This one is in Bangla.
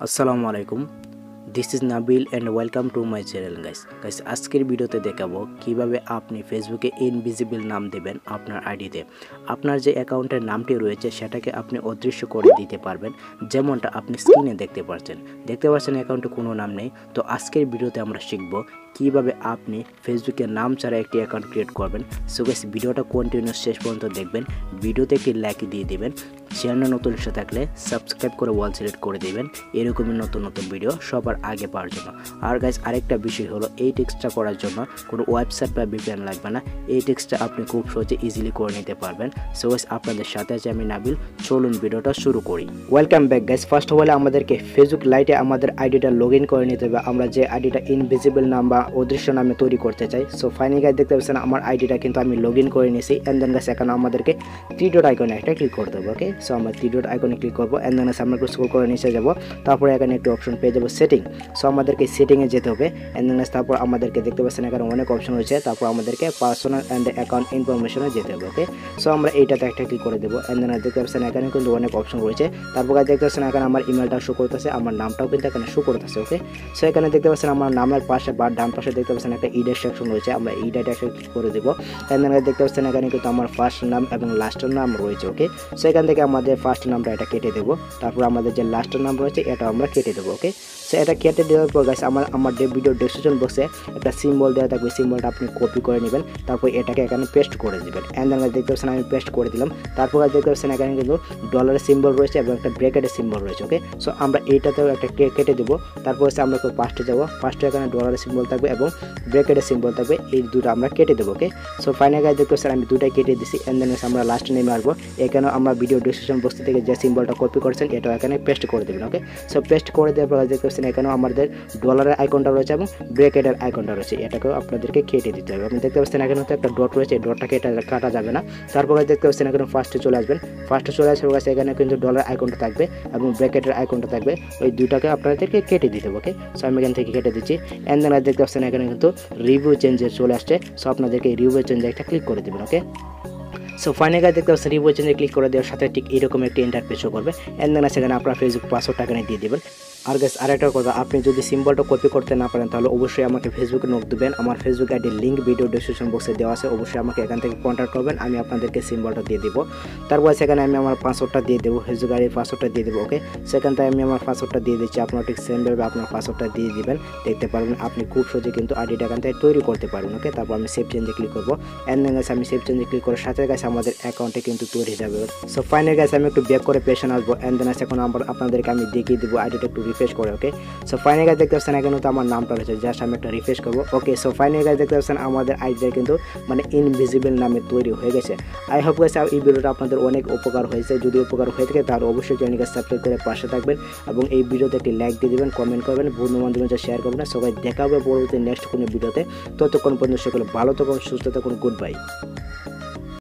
আসসালামু আলাইকুম, this is Nabil and welcome to my channel guys আজকের ভিডিওতে দেখাবো কিভাবে আপনি ফেসবুকে ইনভিজিবল নাম দেবেন আপনার আইডিতে। আপনার যে অ্যাকাউন্টের নামটি রয়েছে সেটাকে আপনি অদৃশ্য করে দিতে পারবেন, যেমনটা আপনি স্ক্রিনে দেখতে পাচ্ছেন অ্যাকাউন্টে কোনো নাম নেই। তো আজকের ভিডিওতে আমরা শিখব কিভাবে আপনি ফেসবুকে নাম ছাড়া একটি অ্যাকাউন্ট ক্রিয়েট করবেন। সো গাইস ভিডিওটা কন্টিনিউয়াস শেষ পর্যন্ত দেখবেন, ভিডিওতে একটি লাইক দিয়ে দিবেন, চ্যানেল নতুন এসে থাকলে সাবস্ক্রাইব করে ওয়াল সিলেক্ট করে দিবেন এরকমই নতুন নতুন ভিডিও সবার আগে পাওয়ার জন্য। আর গাইস আরেকটা বিষয় হলো, এই টেক্সটটা করার জন্য কোনো ওয়েবসাইট বা ভিপিএন লাগবে না, এই টেক্সটটা আপনি খুব সহজে ইজিলি করে নিতে পারবেন। সো গাইস আপনাদের সাথে আছে আমি নাবিল, চলুন ভিডিওটা শুরু করি। Welcome back guys. First of all আমাদেরকে ফেসবুক লাইটে আমাদের আইডিটা লগ ইন করে নিতে হবে, আমরা যে আইডিটা ইনভিজিবল নাম বা অদৃশ্য নামে তৈরি করতে চাই। সো ফাইনালি গাইস দেখতে পাচ্ছেন আমার আইডিটা কিন্তু আমি লগ ইন করে নিয়েছি। এন্ড দেন গাইস এখানে আমাদেরকে থ্রি ডট আইকনে একটা ক্লিক করতে হবে। ওকে, সো আমরা থ্রি ডট আইকনে ক্লিক করবো। এন্ড দেন আমরা একটু স্ক্রল করে নিচে যাবো, তারপরে এখানে একটু অপশন পেয়ে যাবো সেটিং। সো আমাদেরকে সেটিংয়ে যেতে হবে। এন্ড দেন তারপর আমাদেরকে দেখতে পাচ্ছেন এখানে অনেক অপশন রয়েছে, তারপর আমাদেরকে পার্সোনাল অ্যান্ড অ্যাকাউন্ট ইনফরমেশনে যেতে হবে। ওকে, সো আমরা এইটাতে একটা ক্লিক করে দেবো। এন্ড দেন দেখতে পাচ্ছেন এখানে কিন্তু অনেক অপশন রয়েছে, তারপর দেখতে পাচ্ছেন এখানে আমার ইমেলটা শো করতেছে, আমার নামটাও কিন্তু এখানে শো করতেছে। ওকে, সো এখানে দেখতে পাচ্ছেন আমার নামের পাশে বা ডান পাশে দেখতে পাচ্ছেন একটা ইডের সেকশন রয়েছে, আমরা এই ডাটা একটা ক্লিক করে দেবো। এন্ড দেন দেখতে পাচ্ছেন এখানে কিন্তু আমার ফার্স্ট নাম এবং লাস্টের নাম রয়েছে। ওকে, সো এখান থেকে আমাদের ফার্স্ট নামটা এটা কেটে দেবো, তারপর আমাদের যে লাস্টের নাম রয়েছে এটা আমরা কেটে দেবো। ওকে, সো এটা কেটে দেওয়ার পর গাইস আমার ভিডিও ডেসক্রিপশন বক্সে একটা সিম্বল দেওয়া থাকবে, সিম্বলটা আপনি কপি করে নেবেন, তারপর এটাকে এখানে পেস্ট করে দেবেন। এন্ড দেন দেখতে পাচ্ছেন আমি পেস্ট করে দিলাম। তারপর দেখতে পাচ্ছেন এখানে কিন্তু ডলারের সিম্বল রয়েছে এবং একটা ব্র্যাকেটের সিম্বল রয়েছে। ওকে, সো আমরা এইটাতেও একটা কেটে দেবো। তারপর হচ্ছে আমরা ফার্স্টে যাবো, ফার্স্টে এখানে ডলারের সিম্বল থাকবে এবং ব্র্যাকেটের সিম্বল থাকবে, এই দুটো আমরা কেটে দেবো। ওকে, সো ফাইনাল গাইস দেখতে পাচ্ছেন আমি দুটাই কেটে দিচ্ছি। এন্ড দেন আমরা লাস্টে নেমে আসবো, এখানে আমরা ভিডিও ডেসক্রিপশন বক্স থেকে যে সিম্বলটা কপি করেছেন এটা এখানে পেস্ট করে দেবেন। ওকে, সো পেস্ট করে দেওয়ার পর দেখতে পাচ্ছেন এখানেও আমাদের ডলারের আইকনটা রয়েছে এবং ব্র্যাকেটের আইকনটা রয়েছে, এটাকেও আপনাদেরকে কেটে দিতে হবে। আপনি দেখতে পাচ্ছেন এখানে একটা ডট রয়েছে, ডটটাকে এটা কাটা যাবে না। তারপর দেখতে পাচ্ছেন এখানে ফার্স্টে চলে আসবেন, ফার্স্টে চলে আসার কাছে এখানে কিন্তু ডলার আইকনটা থাকবে এবং ব্র্যাকেটের আইকনটা থাকবে, ওই দুটাকে আপনাদেরকে কেটে দিতে হবে। ওকে, সো আমি এখান থেকে কেটে দিচ্ছি। এন্ড দেন দেখতে পাচ্ছেন এখানে কিন্তু রিভিউ চেঞ্জে চলে আসছে, সো আপনাদেরকে রিভিউ চেঞ্জে একটা ক্লিক করে দেবেন। ওকে, সো ফাইনালি গাইস দেখতে পাচ্ছেন রিভিউ চেঞ্জে ক্লিক করে দেওয়ার সাথে ঠিক এরকম একটি ইন্টারফেস শো করবে। এন্ড দেন সেখানে আপনার ফেসবুক পাসওয়ার্ডটা এখানে দিয়ে দেবেন। আর গাইস আরেকটা কথা, আপনি যদি সিম্বলটা কপি করতে না পারেন তাহলে অবশ্যই আমাকে ফেসবুকে নক দেবেন, আমার ফেসবুক আইডির লিঙ্ক ভিডিও ডেসক্রিপশন বক্সে দেওয়া আছে, অবশ্যই আমাকে এখান থেকে কন্ট্যাক্ট করবেন, আমি আপনাদেরকে সিম্বলটা দিয়ে দিব। তারপর সেখানে আমি আমার পাসওয়ার্ডটা দিয়ে দেবো, ফেসবুক আইডির পাসওয়ার্ডটা দিয়ে দেবো। ওকে, সেখান থেকে আমি আমার পাসওয়ার্ডটা দিয়ে দিচ্ছি, আপনারা ঠিক সেমভাবে আপনার পাসওয়ার্ডটা দিয়ে দিবেন, দেখতে পারবেন আপনি খুব সহজে কিন্তু আইডিটা এখান থেকে তৈরি করতে পারবেন। ওকে, তারপর আমি সেভ চেঞ্জে ক্লিক করবো। এন্ড দেন গাইস আমি সেভ চেঞ্জে ক্লিক করার সাথে গাইস আমাদের অ্যাকাউন্টে কিন্তু তৈরি হয়ে যাবে। সো ফাইনালি গাইস আমি একটু ব্যাক করে পেছনে আসবো। এন্ড দেন এখন আপনাদেরকে আমি দেখিয়ে দেবো আইডিটা একটু রিফ্রেশ করে। ওকে, সো ফাইনালি গাইস দেখতে পাচ্ছেন এখানে তো আমার নামটা রয়েছে, জাস্ট আমি একটা রিফ্রেশ করবো। ওকে, সো ফাইনালি গাইস দেখতে পাচ্ছেন আমাদের আইডিটা কিন্তু মানে ইনভিজিবল নামে তৈরি হয়ে গেছে। আই হোপ গাইস এই ভিডিওটা আপনাদের অনেক উপকার হয়েছে, যদি উপকার হয়ে থাকে তাহলে অবশ্যই চ্যানেলকে সাবস্ক্রাইব করে পাশে থাকবেন এবং এই ভিডিওতে একটি লাইক দিয়ে দেবেন, কমেন্ট করবেন, বন্ধু বান্ধবদের শেয়ার করবেন। সবাই দেখা হবে পরবর্তী নেক্সট কোনো ভিডিওতে, ততক্ষণ পর্যন্ত সকলে ভালো থাকুন, সুস্থ থাকুন, গুড বাই।